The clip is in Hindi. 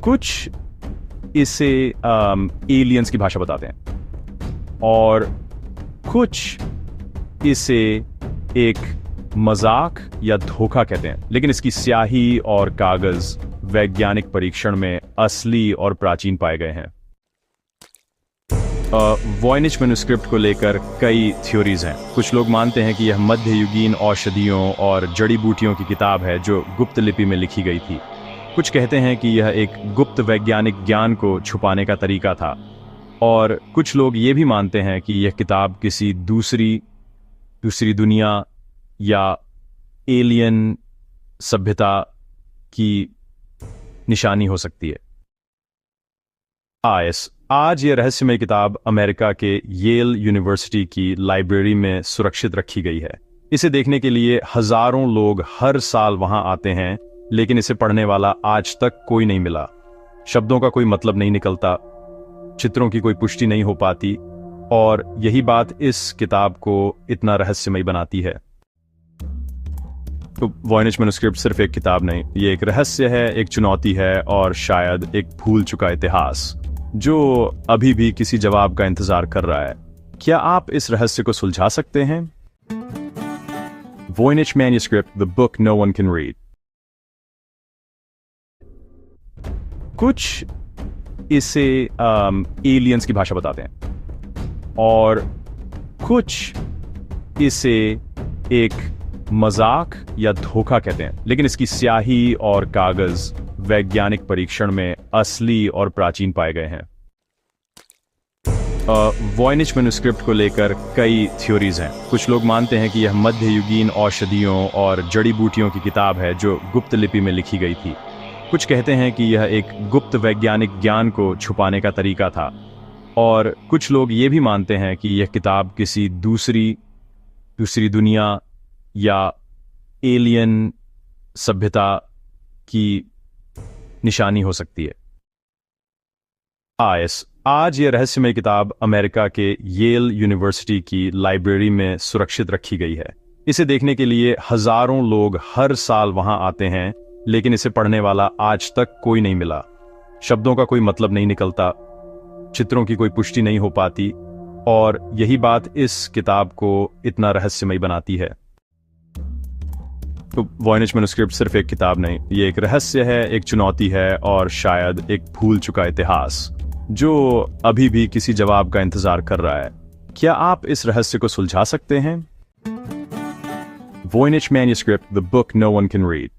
कुछ इसे एलियंस की भाषा बताते हैं और कुछ इसे एक मजाक या धोखा कहते हैं, लेकिन इसकी स्याही और कागज वैज्ञानिक परीक्षण में असली और प्राचीन पाए गए हैं। वॉयनिच मैन्युस्क्रिप्ट को लेकर कई थ्योरीज हैं। कुछ लोग मानते हैं कि यह मध्ययुगीन औषधियों और जड़ी बूटियों की किताब है जो गुप्त लिपि में लिखी गई थी। कुछ कहते हैं कि यह एक गुप्त वैज्ञानिक ज्ञान को छुपाने का तरीका था, और कुछ लोग ये भी मानते हैं कि यह किताब किसी दूसरी दुनिया या एलियन सभ्यता की निशानी हो सकती है। आज यह रहस्यमय किताब अमेरिका के येल यूनिवर्सिटी की लाइब्रेरी में सुरक्षित रखी गई है। इसे देखने के लिए हजारों लोग हर साल वहां आते हैं, लेकिन इसे पढ़ने वाला आज तक कोई नहीं मिला। शब्दों का कोई मतलब नहीं निकलता, चित्रों की कोई पुष्टि नहीं हो पाती, और यही बात इस किताब को इतना रहस्यमय बनाती है। तो वॉयनिच मैन्युस्क्रिप्ट सिर्फ एक किताब नहीं, ये एक रहस्य है, एक चुनौती है, और शायद एक भूल चुका इतिहास जो अभी भी किसी जवाब का इंतजार कर रहा है। क्या आप इस रहस्य को सुलझा सकते हैं? Voynich manuscript, the book no one can read. कुछ इसे एलियंस की भाषा बताते हैं और कुछ इसे एक मजाक या धोखा कहते हैं, लेकिन इसकी स्याही और कागज वैज्ञानिक परीक्षण में असली और प्राचीन पाए गए हैं। वॉयनिच मैन्युस्क्रिप्ट को लेकर कई थ्योरीज हैं। कुछ लोग मानते हैं कि यह मध्ययुगीन औषधियों और जड़ी बूटियों की किताब है जो गुप्त लिपि में लिखी गई थी। कुछ कहते हैं कि यह एक गुप्त वैज्ञानिक ज्ञान को छुपाने का तरीका था, और कुछ लोग ये भी मानते हैं कि यह किताब किसी दूसरी दुनिया या एलियन सभ्यता की निशानी हो सकती है। आज यह रहस्यमय किताब अमेरिका के येल यूनिवर्सिटी की लाइब्रेरी में सुरक्षित रखी गई है। इसे देखने के लिए हजारों लोग हर साल वहां आते हैं, लेकिन इसे पढ़ने वाला आज तक कोई नहीं मिला। शब्दों का कोई मतलब नहीं निकलता, चित्रों की कोई पुष्टि नहीं हो पाती, और यही बात इस किताब को इतना रहस्यमय बनाती है। तो वॉयनिच मैन्युस्क्रिप्ट सिर्फ एक किताब नहीं, ये एक रहस्य है, एक चुनौती है, और शायद एक भूल चुका इतिहास जो अभी भी किसी जवाब का इंतजार कर रहा है। क्या आप इस रहस्य को सुलझा सकते हैं? Voynich manuscript, the book no one can read.